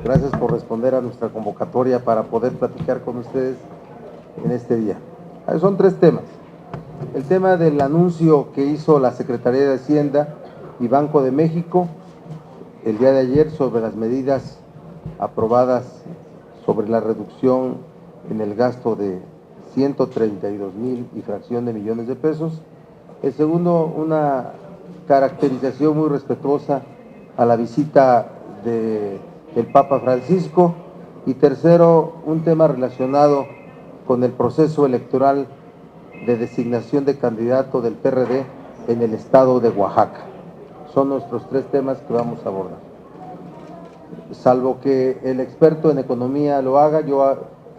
Gracias por responder a nuestra convocatoria para poder platicar con ustedes en este día. Son tres temas. El tema del anuncio que hizo la Secretaría de Hacienda y Banco de México el día de ayer sobre las medidas aprobadas sobre la reducción en el gasto de 132,000 y fracción de millones de pesos. El segundo, una caracterización muy respetuosa a la visita del Papa Francisco. Y tercero, un tema relacionado con el proceso electoral de designación de candidato del PRD en el estado de Oaxaca. Son nuestros tres temas que vamos a abordar. Salvo que el experto en economía lo haga, yo,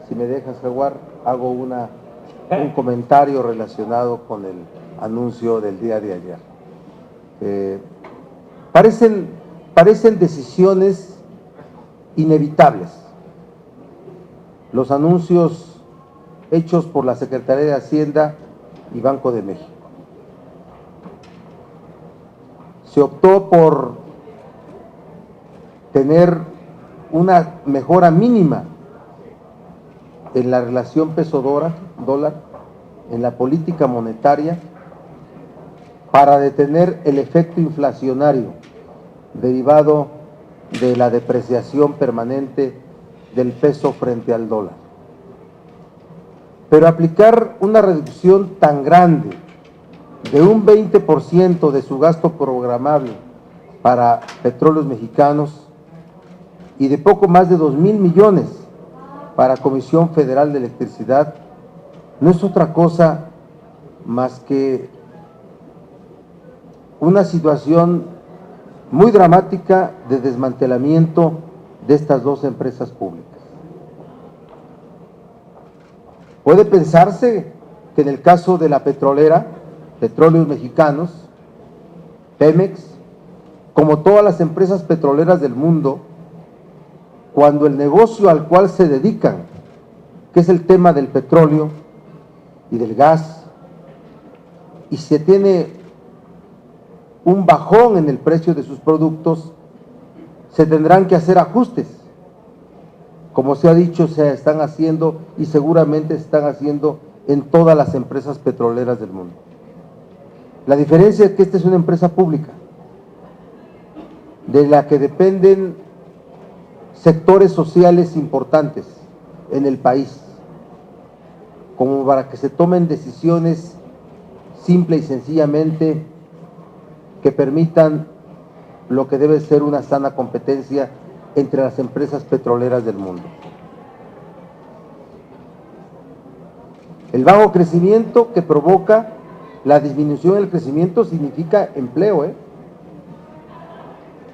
si me dejas, Jaguar, hago un comentario relacionado con el anuncio del día de ayer. Parecen decisiones inevitables los anuncios hechos por la Secretaría de Hacienda y Banco de México. Se optó por tener una mejora mínima en la relación peso-dólar, en la política monetaria, para detener el efecto inflacionario derivado de la depreciación permanente del peso frente al dólar. Pero aplicar una reducción tan grande de un 20% de su gasto programable para Petróleos Mexicanos y de poco más de 2,000 millones para Comisión Federal de Electricidad no es otra cosa más que una situación muy dramática de desmantelamiento de estas dos empresas públicas. Puede pensarse que en el caso de la petrolera, Petróleos Mexicanos, Pemex, como todas las empresas petroleras del mundo, cuando el negocio al cual se dedican, que es el tema del petróleo y del gas, y se tiene un bajón en el precio de sus productos, se tendrán que hacer ajustes. Como se ha dicho, se están haciendo y seguramente se están haciendo en todas las empresas petroleras del mundo. La diferencia es que esta es una empresa pública, de la que dependen sectores sociales importantes en el país, como para que se tomen decisiones simple y sencillamente que permitan lo que debe ser una sana competencia entre las empresas petroleras del mundo. El bajo crecimiento que provoca la disminución del crecimiento significa empleo,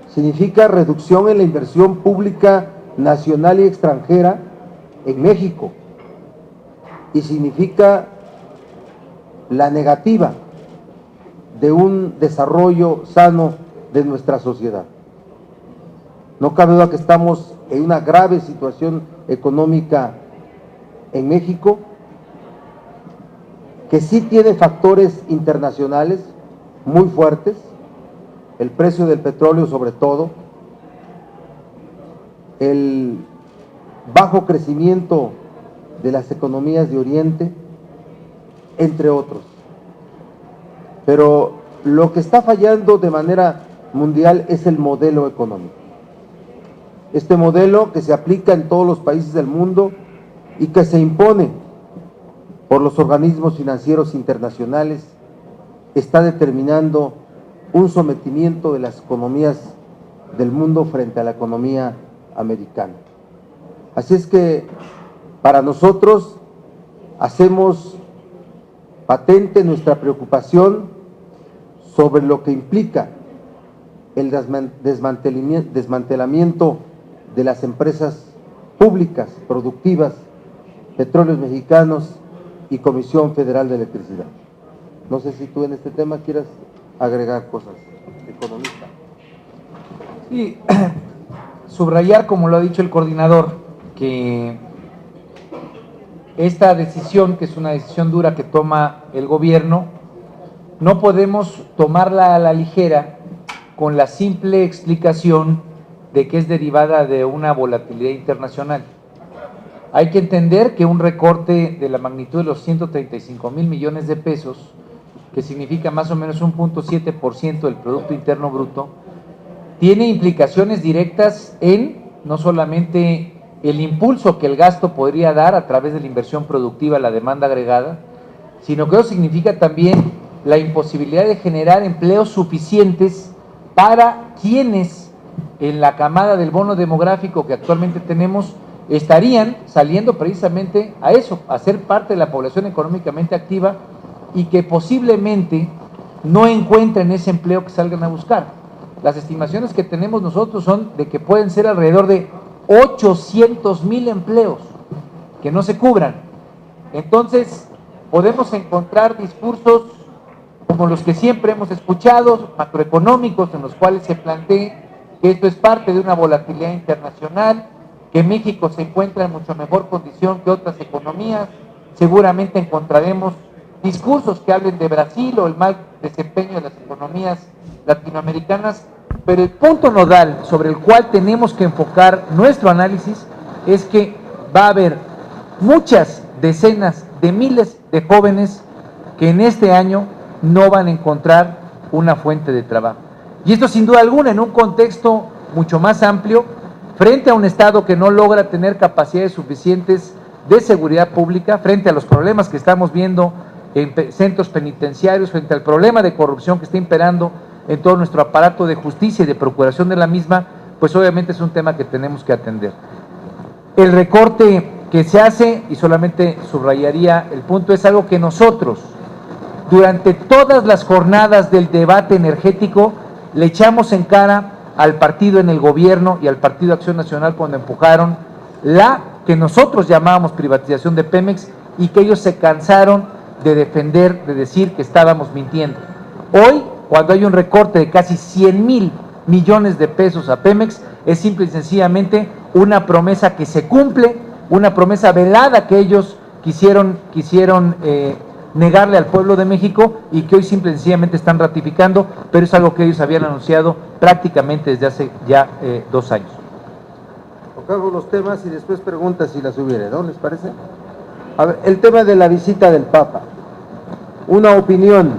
significa reducción en la inversión pública nacional y extranjera en México, y significa la negativa de un desarrollo sano de nuestra sociedad. No cabe duda que estamos en una grave situación económica en México, que sí tiene factores internacionales muy fuertes, el precio del petróleo sobre todo, el bajo crecimiento de las economías de Oriente, entre otros. Pero lo que está fallando de manera mundial es el modelo económico. Este modelo que se aplica en todos los países del mundo y que se impone por los organismos financieros internacionales está determinando un sometimiento de las economías del mundo frente a la economía americana. Así es que para nosotros hacemos patente nuestra preocupación sobre lo que implica el desmantelamiento de las empresas públicas productivas, Petróleos Mexicanos y Comisión Federal de Electricidad. No sé si tú en este tema quieras agregar cosas, economista. Sí, subrayar, como lo ha dicho el coordinador, que esta decisión, que es una decisión dura que toma el gobierno, no podemos tomarla a la ligera con la simple explicación de que es derivada de una volatilidad internacional. Hay que entender que un recorte de la magnitud de los 135,000 millones de pesos, que significa más o menos un 0.7% del Producto Interno Bruto, tiene implicaciones directas en no solamente el impulso que el gasto podría dar a través de la inversión productiva, la demanda agregada, sino que eso significa también la imposibilidad de generar empleos suficientes para quienes en la camada del bono demográfico que actualmente tenemos estarían saliendo precisamente a eso, a ser parte de la población económicamente activa y que posiblemente no encuentren ese empleo que salgan a buscar. Las estimaciones que tenemos nosotros son de que pueden ser alrededor de 800,000 empleos que no se cubran. Entonces, podemos encontrar discursos como los que siempre hemos escuchado, macroeconómicos, en los cuales se plantea que esto es parte de una volatilidad internacional, que México se encuentra en mucho mejor condición que otras economías. Seguramente encontraremos discursos que hablen de Brasil o el mal desempeño de las economías latinoamericanas, pero el punto nodal sobre el cual tenemos que enfocar nuestro análisis es que va a haber muchas decenas de miles de jóvenes que en este año no van a encontrar una fuente de trabajo. Y esto sin duda alguna en un contexto mucho más amplio, frente a un Estado que no logra tener capacidades suficientes de seguridad pública, frente a los problemas que estamos viendo en centros penitenciarios, frente al problema de corrupción que está imperando en todo nuestro aparato de justicia y de procuración de la misma, pues obviamente es un tema que tenemos que atender. El recorte que se hace, y solamente subrayaría el punto, es algo que nosotros, durante todas las jornadas del debate energético, le echamos en cara al partido en el gobierno y al Partido Acción Nacional cuando empujaron la que nosotros llamábamos privatización de Pemex y que ellos se cansaron de defender, de decir que estábamos mintiendo. Hoy, cuando hay un recorte de casi 100,000 millones de pesos a Pemex, es simple y sencillamente una promesa que se cumple, una promesa velada que ellos quisieron negarle al pueblo de México y que hoy simple y sencillamente están ratificando, pero es algo que ellos habían anunciado prácticamente desde hace ya 2 años. Tocamos los temas y después preguntas si las hubiera, ¿no? ¿Les parece? A ver, el tema de la visita del Papa. Una opinión,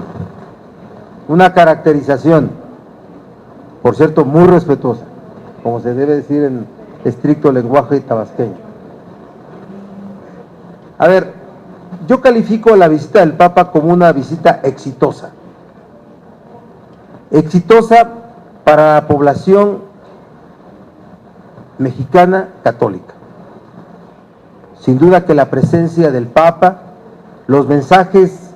una caracterización, por cierto, muy respetuosa, como se debe decir en estricto lenguaje tabasqueño. A ver, yo califico la visita del Papa como una visita exitosa. Exitosa para la población mexicana católica. Sin duda que la presencia del Papa, los mensajes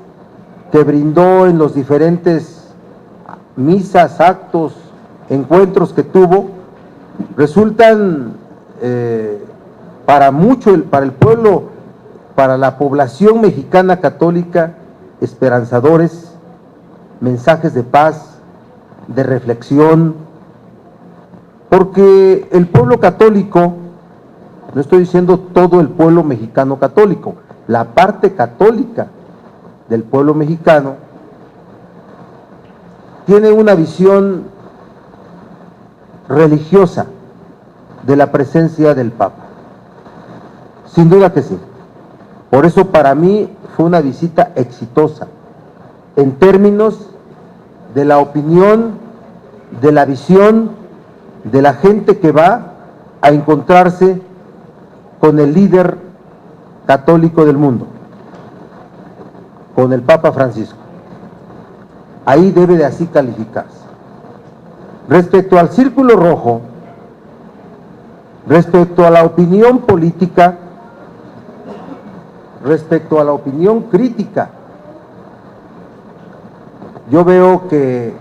que brindó en los diferentes misas, actos, encuentros que tuvo, resultan para el pueblo, para la población mexicana católica, esperanzadores, mensajes de paz, de reflexión, porque el pueblo católico, no estoy diciendo todo el pueblo mexicano católico, la parte católica del pueblo mexicano tiene una visión religiosa de la presencia del Papa. Sin duda que sí. Por eso para mí fue una visita exitosa, en términos de la opinión, de la visión de la gente que va a encontrarse con el líder católico del mundo, con el Papa Francisco. Ahí debe de así calificarse. Respecto al Círculo Rojo, respecto a la opinión política, respecto a la opinión crítica, yo veo que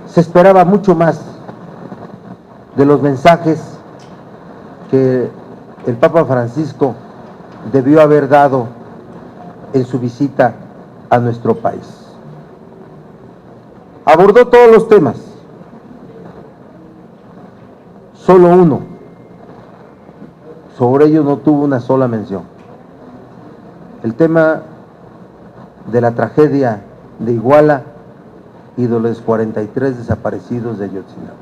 se esperaba mucho más de los mensajes que el Papa Francisco debió haber dado en su visita a nuestro país. Abordó todos los temas, solo uno, sobre ello no tuvo una sola mención: el tema de la tragedia de Iguala y de los 43 desaparecidos de Ayotzinapa.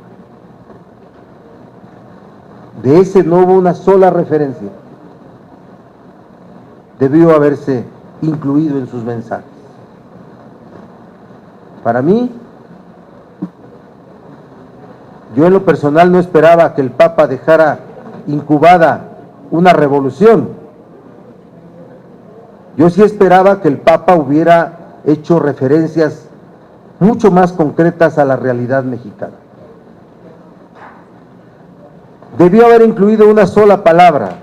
De ese no hubo una sola referencia. Debió haberse incluido en sus mensajes. Para mí, yo en lo personal no esperaba que el Papa dejara incubada una revolución. Yo sí esperaba que el Papa hubiera hecho referencias mucho más concretas a la realidad mexicana. Debió haber incluido una sola palabra,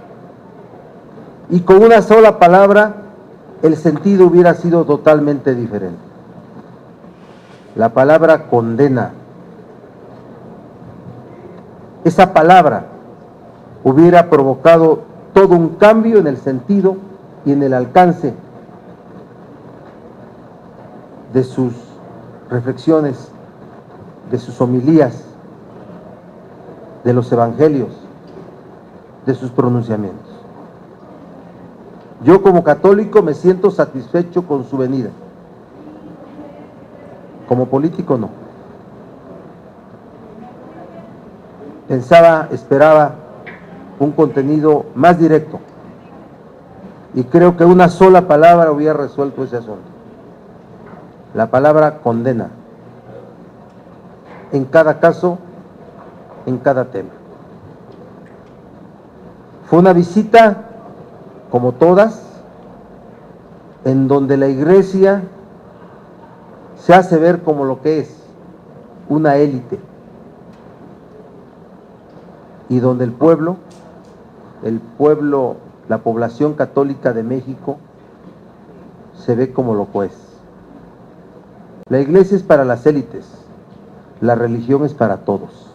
y con una sola palabra el sentido hubiera sido totalmente diferente. La palabra condena. Esa palabra hubiera provocado todo un cambio en el sentido y en el alcance de sus reflexiones, de sus homilías, de los evangelios, de sus pronunciamientos. Yo como católico me siento satisfecho con su venida. Como político no. Esperaba un contenido más directo, y creo que una sola palabra hubiera resuelto ese asunto. La palabra condena. En cada caso, en cada tema. Fue una visita, como todas, en donde la Iglesia se hace ver como lo que es, una élite, y donde el pueblo, la población católica de México, se ve como lo que es. La Iglesia es para las élites, la religión es para todos.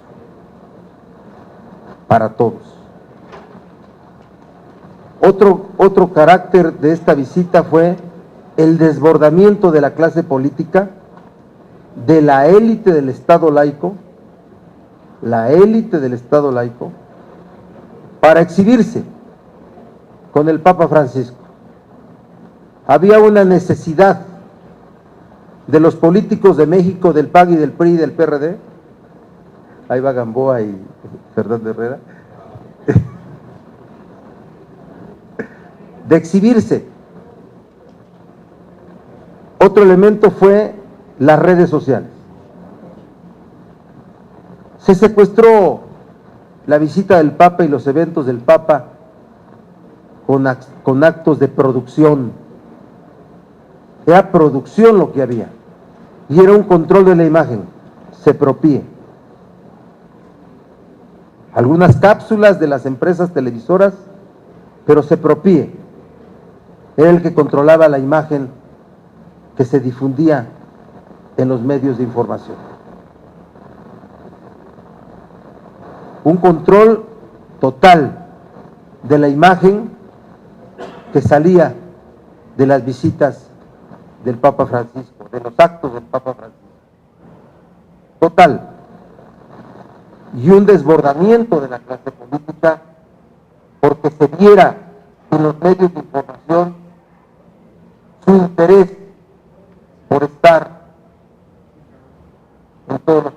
Para todos. Otro carácter de esta visita fue el desbordamiento de la clase política, de la élite del Estado laico, para exhibirse con el Papa Francisco. Había una necesidad de los políticos de México, del PAN y del PRI y del PRD, ahí va Gamboa y Fernando Herrera, de exhibirse. Otro elemento fue las redes sociales. Se secuestró la visita del Papa y los eventos del Papa con actos de producción. Era producción lo que había, y era un control de la imagen, se propie. Algunas cápsulas de las empresas televisoras, pero se propie. Era el que controlaba la imagen que se difundía en los medios de información. Un control total de la imagen que salía de las visitas del Papa Francisco, de los actos del Papa Francisco. Total. Y un desbordamiento de la clase política, porque se viera en los medios de información su interés por estar en todos los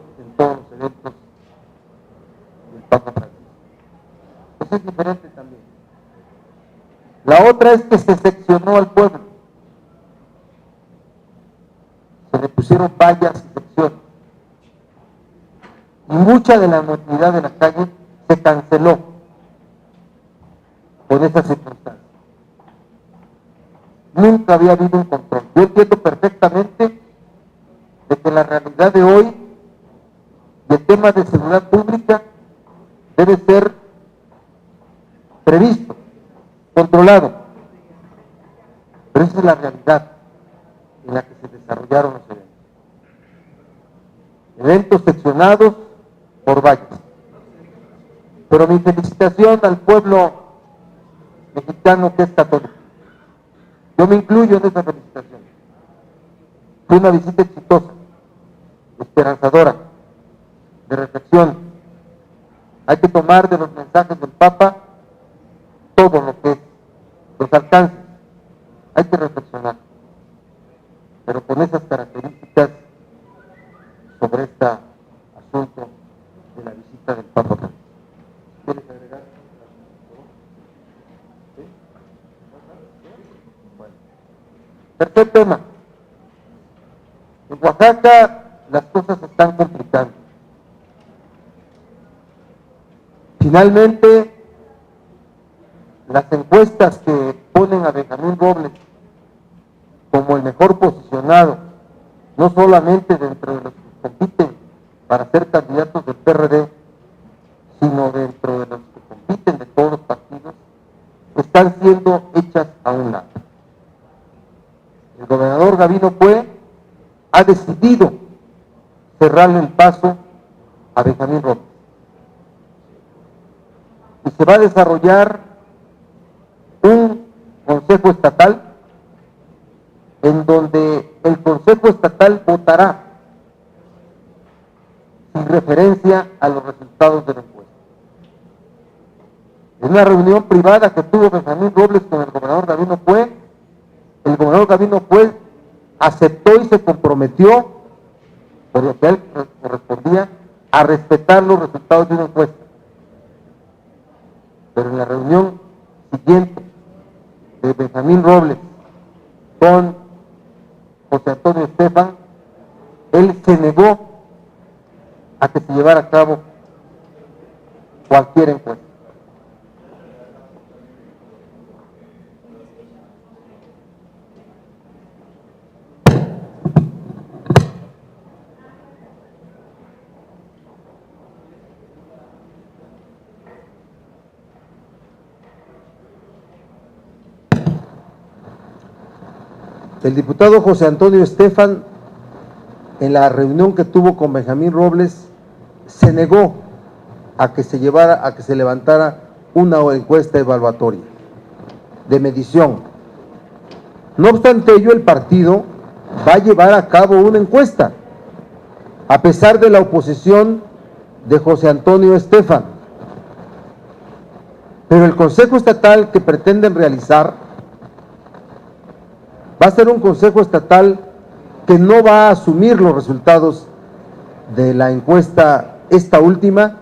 eventos del Papa Francisco. Eso es diferente también. La otra es que se seccionó al pueblo. Se le pusieron vallas y secciones. Y mucha de la movilidad de la calle se canceló con esa circunstancia. Nunca había habido un control. Yo entiendo perfectamente de que la realidad de hoy y el tema de seguridad pública debe ser previsto, controlado. Pero esa es la realidad en la que se desarrollaron los eventos. Eventos seccionados por vallas. Pero mi felicitación al pueblo mexicano que es católico. Yo me incluyo en esa felicitación. Fue una visita exitosa, esperanzadora, de reflexión. Hay que tomar de los mensajes del Papa todo lo que es, los alcances. Hay que reflexionar, pero con esas características sobre este asunto de la visita del Papa. ¿Quieres agregar? En Oaxaca las cosas se están complicando. Finalmente, las encuestas que ponen a Benjamín Robles como el mejor posicionado, no solamente dentro de los que compiten para ser candidatos del PRD, sino dentro de los que compiten de todos los partidos, están siendo hechas a un lado. El gobernador Gavino Cue ha decidido cerrarle el paso a Benjamín Robles. Y se va a desarrollar un consejo estatal en donde el consejo estatal votará sin referencia a los resultados de la encuesta. En una reunión privada que tuvo Benjamín Robles con el gobernador Gavino Cue, el gobernador Gavino Cue aceptó y se comprometió, por lo que a él correspondía, a respetar los resultados de una encuesta. Pero en la reunión siguiente de Benjamín Robles con José Antonio Estefan, él se negó a que se llevara a cabo cualquier encuesta. El diputado José Antonio Estefan, en la reunión que tuvo con Benjamín Robles, se negó a que se levantara una encuesta evaluatoria de medición. No obstante ello, el partido va a llevar a cabo una encuesta, a pesar de la oposición de José Antonio Estefan. Pero el Consejo Estatal que pretenden realizar va a ser un Consejo Estatal que no va a asumir los resultados de la encuesta, esta última,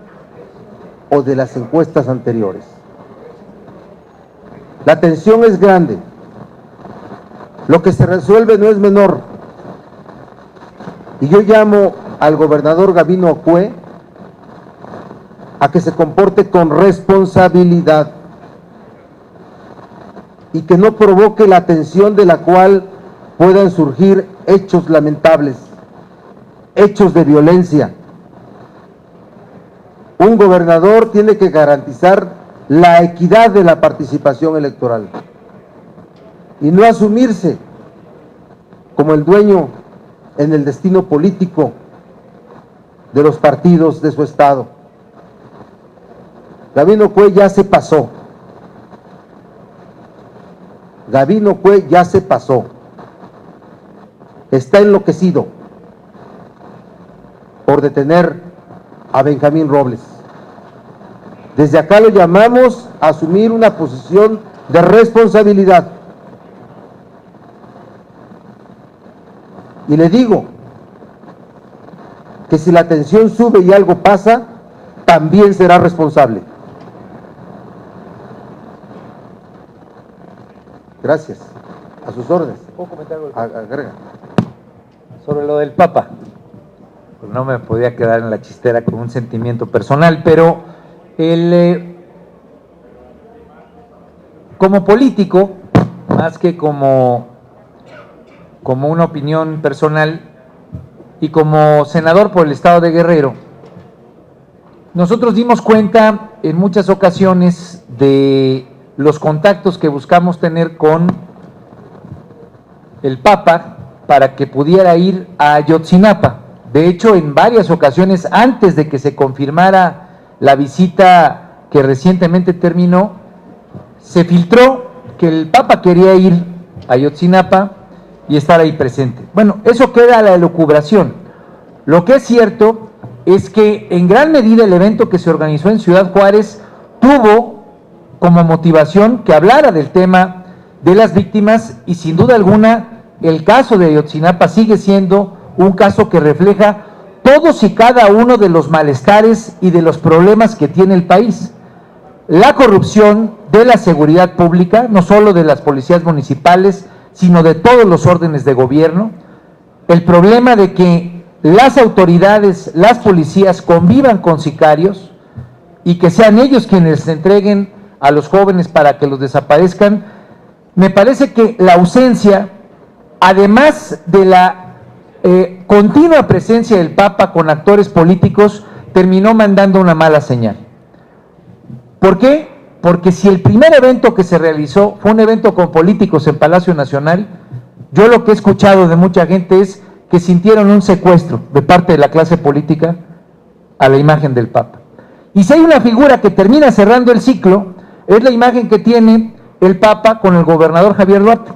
o de las encuestas anteriores. La tensión es grande. Lo que se resuelve no es menor. Y yo llamo al gobernador Gavino Cue a que se comporte con responsabilidad y que no provoque la tensión de la cual puedan surgir hechos lamentables, hechos de violencia. Un gobernador tiene que garantizar la equidad de la participación electoral y no asumirse como el dueño en el destino político de los partidos de su estado. Gavino Cue ya se pasó. Gavino Cue ya se pasó. Está enloquecido por detener a Benjamín Robles. Desde acá lo llamamos a asumir una posición de responsabilidad. Y le digo que si la tensión sube y algo pasa, también será responsable. Gracias. A sus órdenes. ¿Puedo comentar algo? Agrega. Sobre lo del Papa, pues no me podía quedar en la chistera con un sentimiento personal, pero como político, más que como una opinión personal, y como senador por el estado de Guerrero, nosotros dimos cuenta en muchas ocasiones de los contactos que buscamos tener con el Papa para que pudiera ir a Ayotzinapa. De hecho, en varias ocasiones, antes de que se confirmara la visita que recientemente terminó, se filtró que el Papa quería ir a Ayotzinapa y estar ahí presente. Bueno, eso queda a la elucubración. Lo que es cierto es que en gran medida el evento que se organizó en Ciudad Juárez tuvo como motivación que hablara del tema de las víctimas, y sin duda alguna el caso de Ayotzinapa sigue siendo un caso que refleja todos y cada uno de los malestares y de los problemas que tiene el país. La corrupción de la seguridad pública, no solo de las policías municipales, sino de todos los órdenes de gobierno, el problema de que las autoridades, las policías convivan con sicarios y que sean ellos quienes les entreguen a los jóvenes para que los desaparezcan. Me parece que la ausencia, además de la continua presencia del Papa con actores políticos, terminó mandando una mala señal. ¿Por qué? Porque si el primer evento que se realizó fue un evento con políticos en Palacio Nacional, yo lo que he escuchado de mucha gente es que sintieron un secuestro de parte de la clase política a la imagen del Papa. Y si hay una figura que termina cerrando el ciclo, es la imagen que tiene el Papa con el gobernador Javier Duarte.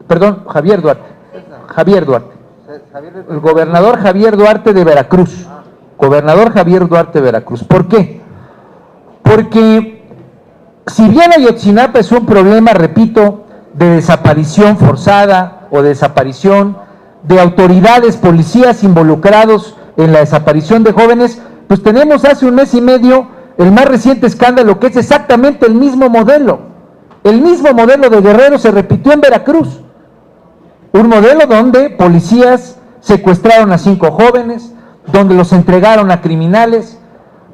Perdón, Javier Duarte. El gobernador Javier Duarte de Veracruz. Gobernador Javier Duarte de Veracruz. ¿Por qué? Porque si bien Ayotzinapa es un problema, repito, de desaparición forzada o de desaparición de autoridades, policías involucrados en la desaparición de jóvenes, pues tenemos hace un mes y medio el más reciente escándalo, que es exactamente el mismo modelo. El mismo modelo de Guerrero se repitió en Veracruz. Un modelo donde policías secuestraron a 5 jóvenes, donde los entregaron a criminales,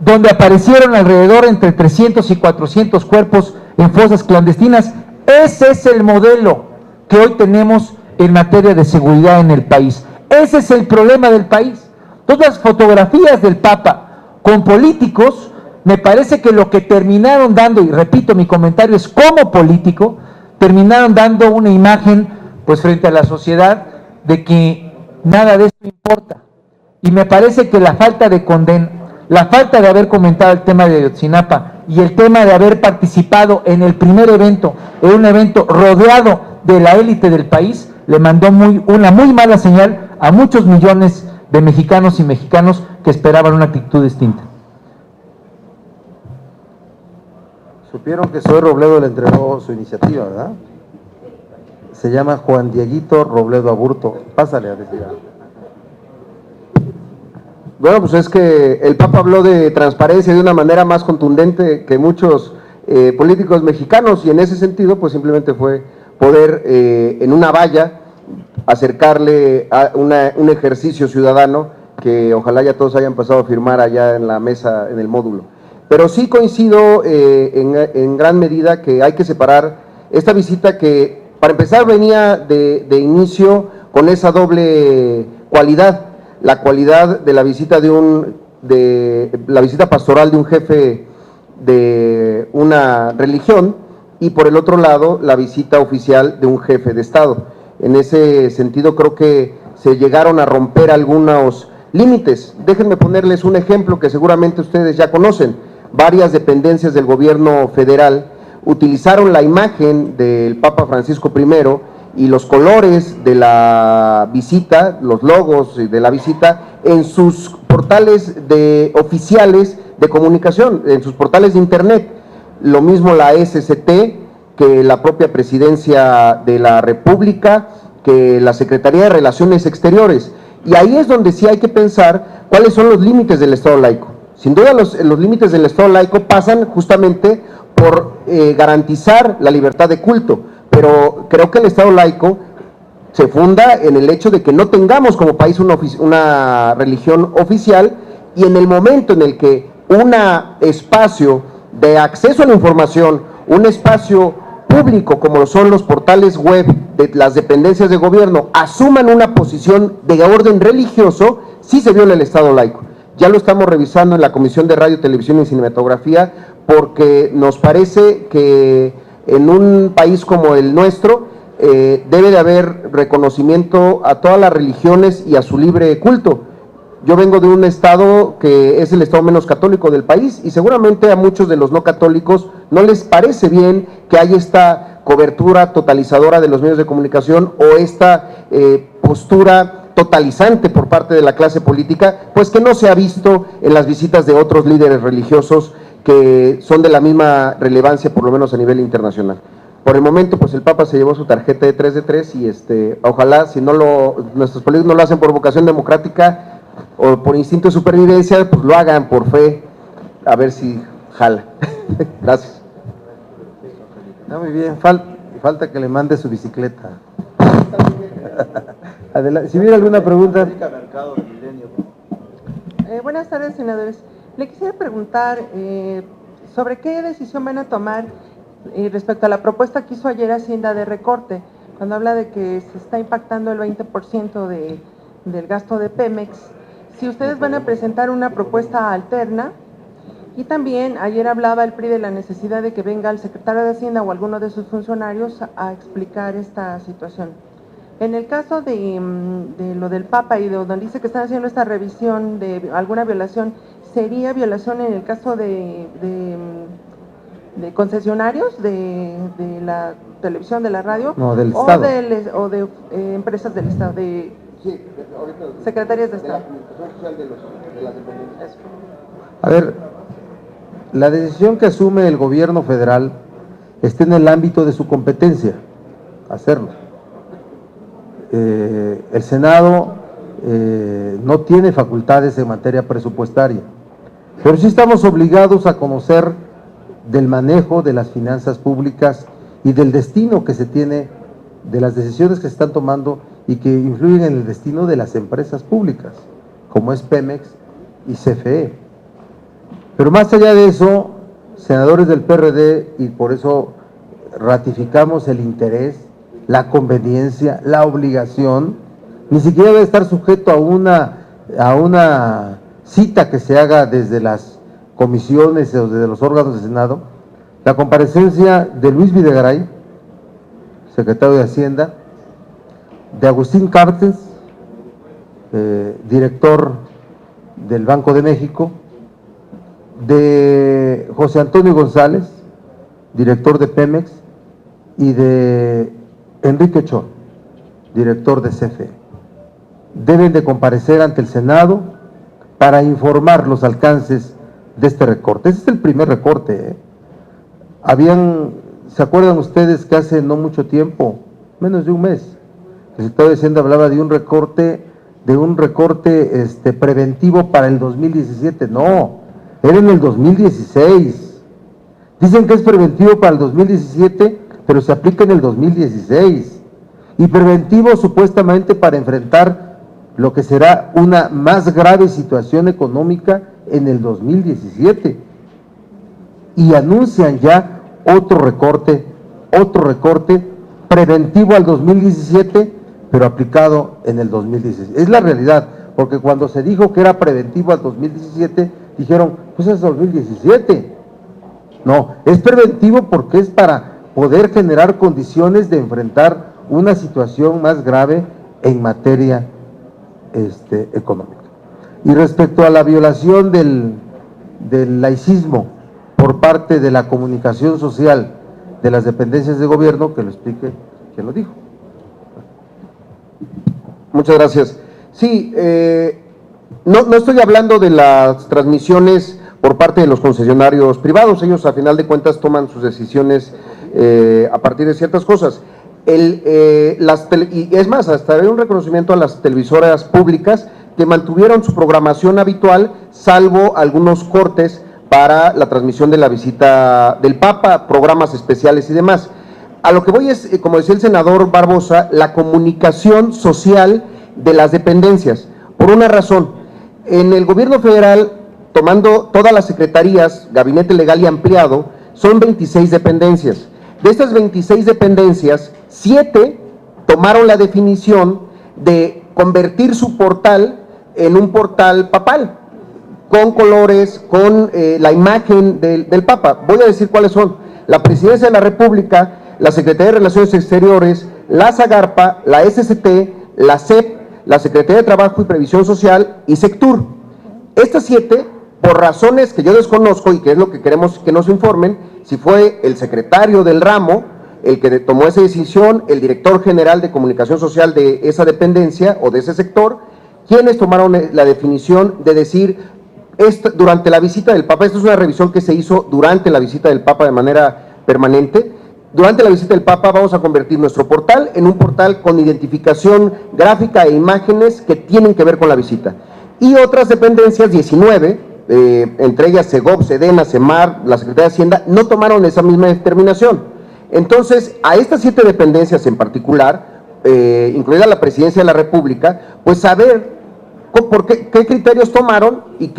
donde aparecieron alrededor entre 300 y 400 cuerpos en fosas clandestinas. Ese es el modelo que hoy tenemos en materia de seguridad en el país. Ese es el problema del país. Todas las fotografías del Papa con políticos, me parece que lo que terminaron dando, y repito, mi comentario es como político, terminaron dando una imagen, pues frente a la sociedad, de que nada de esto importa. Y me parece que la falta de condena, la falta de haber comentado el tema de Ayotzinapa y el tema de haber participado en el primer evento, en un evento rodeado de la élite del país, le mandó una muy mala señal a muchos millones de mexicanos y mexicanos que esperaban una actitud distinta. Supieron que Zoe Robledo le entregó su iniciativa, ¿verdad? Se llama Juan Dieguito Robledo Aburto. Pásale a decir algo. Bueno, pues es que el Papa habló de transparencia de una manera más contundente que muchos políticos mexicanos, y en ese sentido pues simplemente fue poder en una valla acercarle a un ejercicio ciudadano que ojalá ya todos hayan pasado a firmar allá en la mesa, en el módulo. Pero sí coincido en gran medida que hay que separar esta visita que, para empezar, venía de inicio con esa doble cualidad, la cualidad de la visita la visita pastoral de un jefe de una religión, y por el otro lado la visita oficial de un jefe de Estado. En ese sentido creo que se llegaron a romper algunos límites. Déjenme ponerles un ejemplo que seguramente ustedes ya conocen. Varias dependencias del gobierno federal utilizaron la imagen del Papa Francisco I y los colores de la visita, los logos de la visita, en sus portales oficiales de comunicación, en sus portales de internet. Lo mismo la SCT, que la propia Presidencia de la República, que la Secretaría de Relaciones Exteriores. Y ahí es donde sí hay que pensar cuáles son los límites del Estado laico. Sin duda los límites del Estado laico pasan justamente por garantizar la libertad de culto, pero creo que el Estado laico se funda en el hecho de que no tengamos como país una religión oficial, y en el momento en el que un espacio de acceso a la información, un espacio público como son los portales web de las dependencias de gobierno, asuman una posición de orden religioso, sí se viola el Estado laico. Ya lo estamos revisando en la Comisión de Radio, Televisión y Cinematografía, porque nos parece que en un país como el nuestro debe de haber reconocimiento a todas las religiones y a su libre culto. Yo vengo de un estado que es el estado menos católico del país, y seguramente a muchos de los no católicos no les parece bien que haya esta cobertura totalizadora de los medios de comunicación o esta postura totalizante por parte de la clase política, pues que no se ha visto en las visitas de otros líderes religiosos que son de la misma relevancia, por lo menos a nivel internacional. Por el momento, pues el Papa se llevó su tarjeta de 3 de 3 y ojalá, si nuestros políticos no lo hacen por vocación democrática o por instinto de supervivencia, pues lo hagan por fe, a ver si jala. Gracias. Está muy bien, falta que le mande su bicicleta. Adelante. Si hubiera alguna pregunta. Buenas tardes, senadores. Le quisiera preguntar sobre qué decisión van a tomar respecto a la propuesta que hizo ayer Hacienda de recorte, cuando habla de que se está impactando el 20% del gasto de Pemex. Si ustedes van a presentar una propuesta alterna. Y también ayer hablaba el PRI de la necesidad de que venga el secretario de Hacienda o alguno de sus funcionarios a explicar esta situación. En el caso de lo del Papa y de donde dice que están haciendo esta revisión de alguna violación, ¿sería violación en el caso de concesionarios de la televisión, de la radio? No, del Estado. O de empresas del Estado, de secretarias de Estado. A ver, la decisión que asume el gobierno federal está en el ámbito de su competencia, hacerlo. El Senado no tiene facultades en materia presupuestaria, pero sí estamos obligados a conocer del manejo de las finanzas públicas y del destino que se tiene, de las decisiones que se están tomando y que influyen en el destino de las empresas públicas, como es Pemex y CFE. Pero más allá de eso, senadores del PRD, y por eso ratificamos el interés, la conveniencia, la obligación, ni siquiera debe estar sujeto a una cita que se haga desde las comisiones o desde los órganos del Senado, la comparecencia de Luis Videgaray, secretario de Hacienda, de Agustín Cartes, director del Banco de México, de José Antonio González, director de Pemex, y de Enrique Chón, director de CFE. Deben de comparecer ante el Senado para informar los alcances de este recorte. Ese es el primer recorte. ¿Se acuerdan ustedes que hace no mucho tiempo, menos de un mes, el secretario de Hacienda hablaba de un recorte preventivo para el 2017? No, era en el 2016. Dicen que es preventivo para el 2017, pero se aplica en el 2016. Y preventivo supuestamente para enfrentar lo que será una más grave situación económica en el 2017. Y anuncian ya otro recorte preventivo al 2017, pero aplicado en el 2016. Es la realidad, porque cuando se dijo que era preventivo al 2017, dijeron, pues es 2017. No, es preventivo porque es para poder generar condiciones de enfrentar una situación más grave en materia económica. Y respecto a la violación del laicismo por parte de la comunicación social de las dependencias de gobierno, que lo explique quien lo dijo. Muchas gracias. Sí, no estoy hablando de las transmisiones por parte de los concesionarios privados. Ellos a final de cuentas toman sus decisiones a partir de ciertas cosas. Y es más, hasta hay un reconocimiento a las televisoras públicas que mantuvieron su programación habitual, salvo algunos cortes para la transmisión de la visita del Papa, programas especiales y demás. A lo que voy es, como decía el senador Barbosa, la comunicación social de las dependencias. Por una razón, en el gobierno federal, tomando todas las secretarías, gabinete legal y ampliado, son 26 dependencias. De estas 26 dependencias, 7 tomaron la definición de convertir su portal en un portal papal, con colores, con la imagen del Papa. Voy a decir cuáles son: la Presidencia de la República, la Secretaría de Relaciones Exteriores, la SAGARPA, la SST, la SEP, la Secretaría de Trabajo y Previsión Social y Sectur. Estas 7, por razones que yo desconozco y que es lo que queremos que nos informen, si fue el secretario del ramo el que tomó esa decisión, el director general de comunicación social de esa dependencia o de ese sector, quienes tomaron la definición de decir, durante la visita del Papa, esta es una revisión que se hizo durante la visita del Papa de manera permanente. Durante la visita del Papa vamos a convertir nuestro portal en un portal con identificación gráfica e imágenes que tienen que ver con la visita. Y otras dependencias, 19, entre ellas Segov, Sedena, Semar, la Secretaría de Hacienda, no tomaron esa misma determinación. Entonces, a estas 7 dependencias en particular, incluida la Presidencia de la República, pues saber qué criterios tomaron y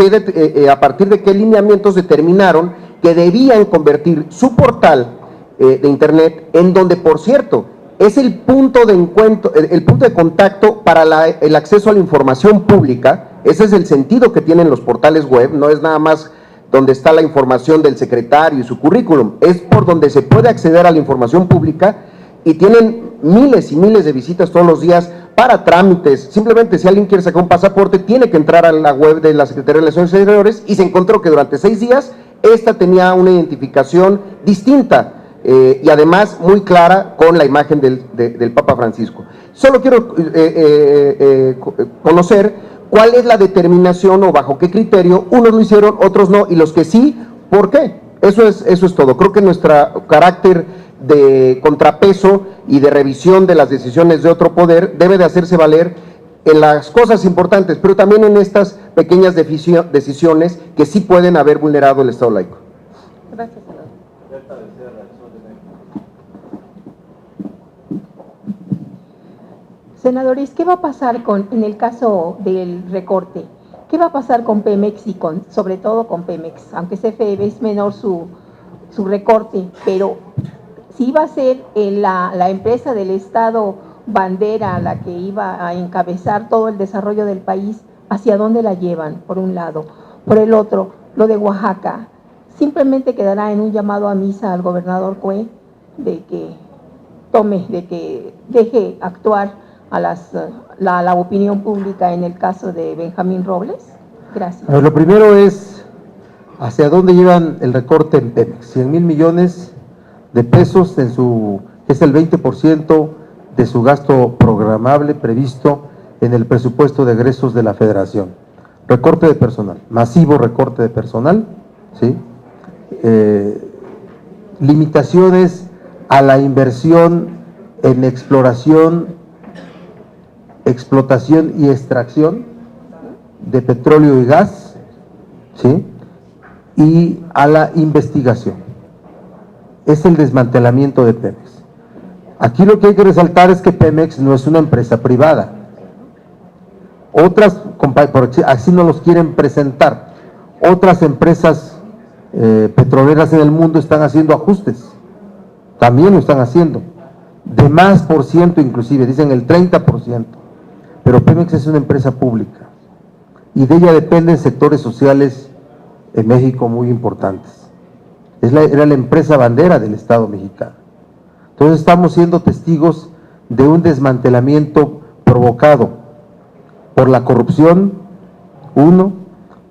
a partir de qué lineamientos determinaron que debían convertir su portal de Internet, en donde, por cierto, es el punto de encuentro, el punto de contacto para el acceso a la información pública. Ese es el sentido que tienen los portales web, no es nada más donde está la información del secretario y su currículum, es por donde se puede acceder a la información pública, y tienen miles y miles de visitas todos los días para trámites. Simplemente, si alguien quiere sacar un pasaporte, tiene que entrar a la web de la Secretaría de Relaciones Exteriores, y se encontró que durante 6 días esta tenía una identificación distinta, y además muy clara con la imagen del Papa Francisco. Solo quiero conocer cuál es la determinación o bajo qué criterio unos lo hicieron, otros no, y los que sí, ¿por qué? Eso es todo. Creo que nuestro carácter de contrapeso y de revisión de las decisiones de otro poder debe de hacerse valer en las cosas importantes, pero también en estas pequeñas decisiones que sí pueden haber vulnerado el Estado laico. Gracias, senador. Senadores, ¿qué va a pasar en el caso del recorte? ¿Qué va a pasar con Pemex y sobre todo con Pemex? Aunque CFE es menor su recorte, pero si iba a ser la empresa del Estado bandera la que iba a encabezar todo el desarrollo del país, ¿hacia dónde la llevan? Por un lado. Por el otro, lo de Oaxaca, simplemente quedará en un llamado a misa al gobernador Cue de que deje actuar a la opinión pública en el caso de Benjamín Robles. Gracias. A ver, lo primero es hacia dónde llevan el recorte en Pemex. 100,000 millones de pesos es el 20% de su gasto programable previsto en el presupuesto de egresos de la Federación. Recorte de personal, masivo recorte de personal, ¿sí? Limitaciones a la inversión en exploración, explotación y extracción de petróleo y gas, ¿sí? Y a la investigación. Es el desmantelamiento de Pemex. Aquí lo que hay que resaltar es que Pemex no es una empresa privada. Otras, así no los quieren presentar, otras empresas petroleras en el mundo están haciendo ajustes, también lo están haciendo, de más por ciento inclusive, dicen el 30%, pero Pemex es una empresa pública y de ella dependen sectores sociales en México muy importantes. Era la empresa bandera del Estado mexicano. Entonces estamos siendo testigos de un desmantelamiento provocado por la corrupción, uno,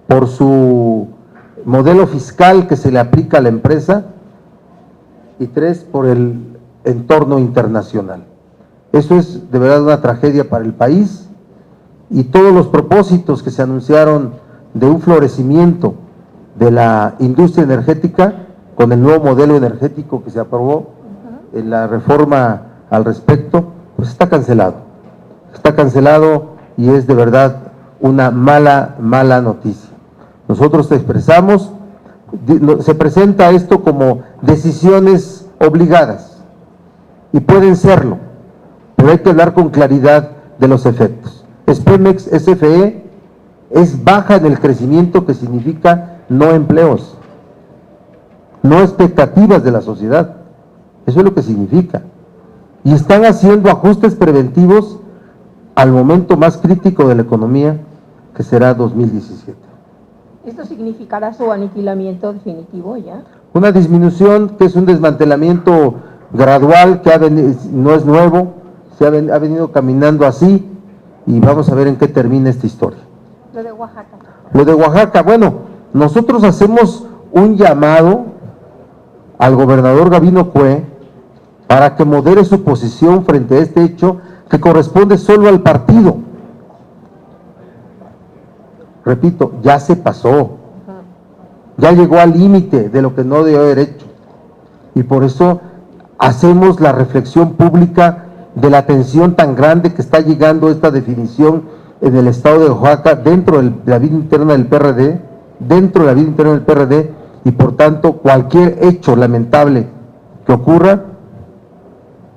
por su modelo fiscal que se le aplica a la empresa, y tres, por el entorno internacional. Eso es de verdad una tragedia para el país, y todos los propósitos que se anunciaron de un florecimiento de la industria energética con el nuevo modelo energético que se aprobó en la reforma al respecto, pues está cancelado y es de verdad una mala noticia. Nosotros te expresamos, se presenta esto como decisiones obligadas y pueden serlo, pero hay que hablar con claridad de los efectos. Es Pemex, SFE, es baja en el crecimiento, que significa no empleos, no expectativas de la sociedad. Eso es lo que significa. Y están haciendo ajustes preventivos al momento más crítico de la economía, que será 2017. ¿Esto significará su aniquilamiento definitivo ya? Una disminución que es un desmantelamiento gradual, que no es nuevo, ha venido caminando así, y vamos a ver en qué termina esta historia. Lo de Oaxaca. Lo de Oaxaca, bueno, nosotros hacemos un llamado al gobernador Gabino Cue para que modere su posición frente a este hecho que corresponde solo al partido. Repito, ya se pasó, ya llegó al límite de lo que no debe haber hecho, y por eso hacemos la reflexión pública de la tensión tan grande que está llegando esta definición en el estado de Oaxaca dentro de la vida interna del PRD, y por tanto cualquier hecho lamentable que ocurra,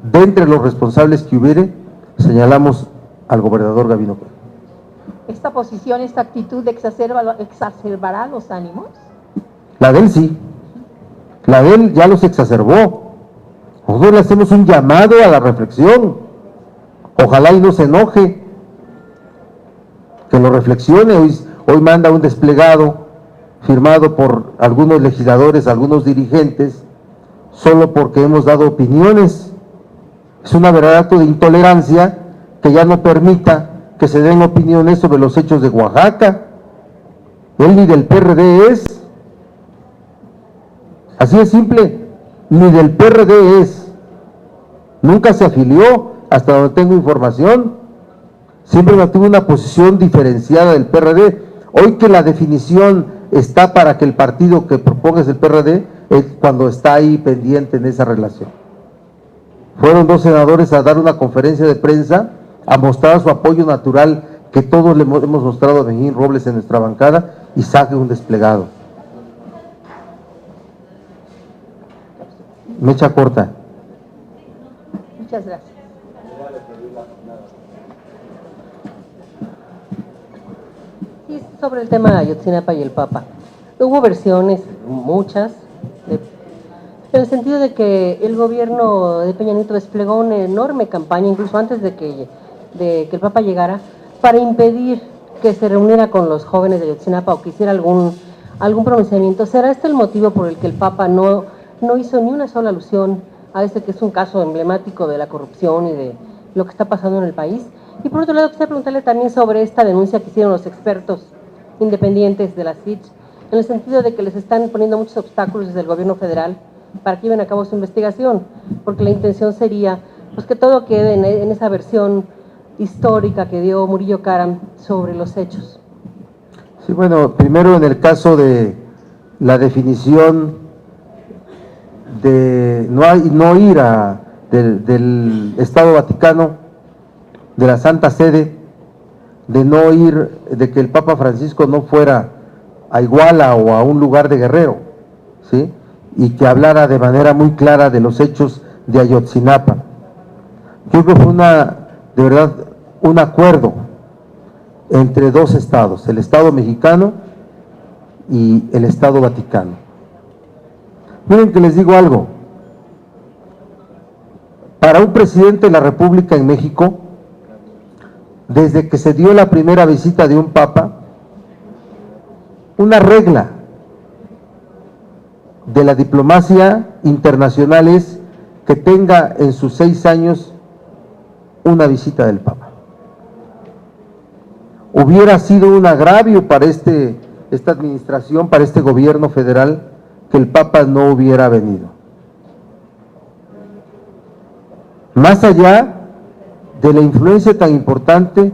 de entre los responsables que hubiere, señalamos al gobernador Gabino Cuevas. ¿Esta posición, esta actitud exacerbará los ánimos? La de él sí, la de él ya los exacerbó. Nosotros le hacemos un llamado a la reflexión. Ojalá y no se enoje, que lo reflexione. Hoy manda un desplegado firmado por algunos legisladores, algunos dirigentes, solo porque hemos dado opiniones. Es un verdadero acto de intolerancia que ya no permita que se den opiniones sobre los hechos de Oaxaca. Él ni del PRD es. Así de simple, ni del PRD es. Nunca se afilió, hasta donde tengo información. Siempre mantuvo una posición diferenciada del PRD. Hoy que la definición está para que el partido que proponga es el PRD, es cuando está ahí pendiente en esa relación. Fueron 2 senadores a dar una conferencia de prensa, a mostrar su apoyo natural que todos le hemos mostrado a Benjamín Robles en nuestra bancada, y saque un desplegado. Mecha corta. Muchas gracias. Sí, sobre el tema de Ayotzinapa y el Papa. Hubo versiones, muchas, en el sentido de que el gobierno de Peña Nieto desplegó una enorme campaña, incluso antes de que el Papa llegara, para impedir que se reuniera con los jóvenes de Ayotzinapa o que hiciera algún pronunciamiento. ¿Será este el motivo por el que el Papa no hizo ni una sola alusión a este, que es un caso emblemático de la corrupción y de lo que está pasando en el país? Y por otro lado, quisiera preguntarle también sobre esta denuncia que hicieron los expertos independientes de la CIDH, en el sentido de que les están poniendo muchos obstáculos desde el gobierno federal para que lleven a cabo su investigación, porque la intención sería pues que todo quede en esa versión histórica que dio Murillo Karam sobre los hechos. Sí, bueno, primero en el caso de la definición de no ir del Estado Vaticano, de la Santa Sede, de no ir, de que el Papa Francisco no fuera a Iguala o a un lugar de Guerrero, ¿sí? Y que hablara de manera muy clara de los hechos de Ayotzinapa. Yo creo que fue de verdad, un acuerdo entre 2 estados, el Estado mexicano y el Estado Vaticano. Miren que les digo algo, para un presidente de la República en México, desde que se dio la primera visita de un papa, una regla de la diplomacia internacional es que tenga en sus 6 años una visita del papa. Hubiera sido un agravio para esta administración, para este gobierno federal, que el Papa no hubiera venido. Más allá de la influencia tan importante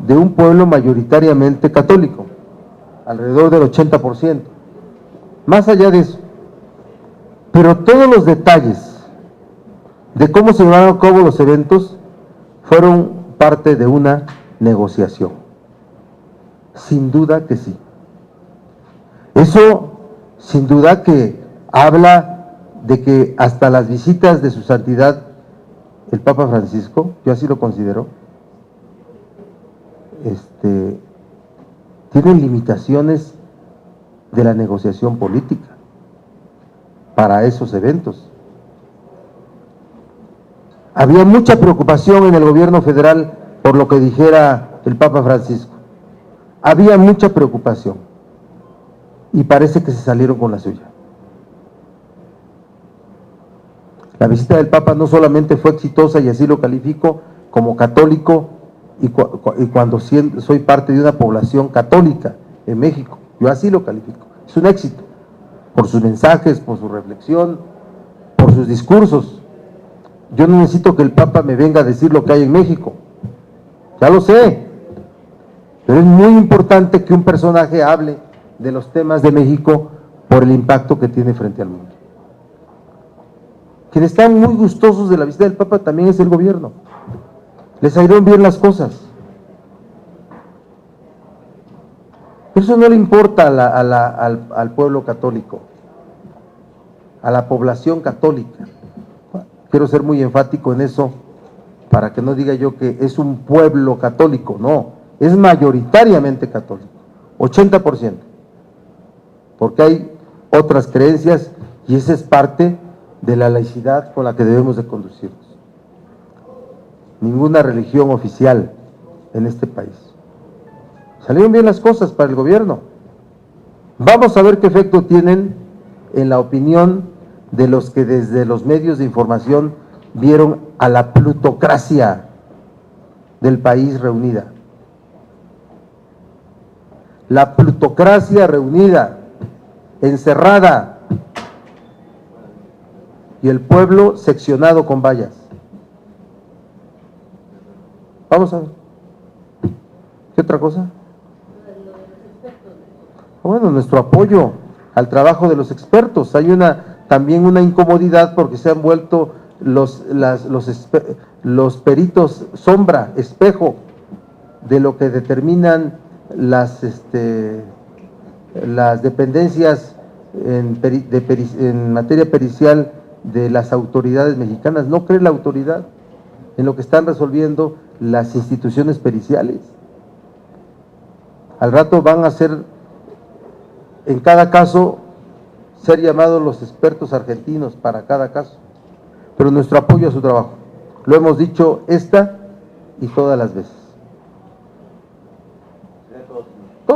de un pueblo mayoritariamente católico, alrededor del 80%. Más allá de eso. Pero todos los detalles de cómo se llevaron a cabo los eventos fueron parte de una negociación. Sin duda que sí. Eso, sin duda que habla de que hasta las visitas de su santidad, el Papa Francisco, yo así lo considero, tienen limitaciones de la negociación política para esos eventos. Había mucha preocupación en el gobierno federal por lo que dijera el Papa Francisco. Había mucha preocupación y parece que se salieron con la suya. La visita del Papa no solamente fue exitosa, y así lo califico como católico, y cuando soy parte de una población católica en México, yo así lo califico. Es un éxito, por sus mensajes, por su reflexión, por sus discursos. Yo no necesito que el Papa me venga a decir lo que hay en México, ya lo sé, pero es muy importante que un personaje hable de los temas de México por el impacto que tiene frente al mundo. Quienes están muy gustosos de la visita del Papa también es el gobierno. Les salieron bien las cosas. Eso no le importa al pueblo católico, a la población católica. Quiero ser muy enfático en eso, para que no diga yo que es un pueblo católico, no, es mayoritariamente católico, 80%, porque hay otras creencias y esa es parte de la laicidad con la que debemos de conducirnos. Ninguna religión oficial en este país. Salieron bien las cosas para el gobierno. Vamos a ver qué efecto tienen en la opinión de los que desde los medios de información vieron a la plutocracia del país reunida. La plutocracia reunida, encerrada, y el pueblo seccionado con vallas. Vamos a ver. ¿Qué otra cosa? Bueno, nuestro apoyo al trabajo de los expertos. Hay también una incomodidad porque se han vuelto los peritos sombra, espejo de lo que determinan las dependencias en materia pericial de las autoridades mexicanas. No cree la autoridad en lo que están resolviendo las instituciones periciales. Al rato van a ser, en cada caso, ser llamados los expertos argentinos para cada caso. Pero nuestro apoyo a su trabajo, lo hemos dicho esta y todas las veces.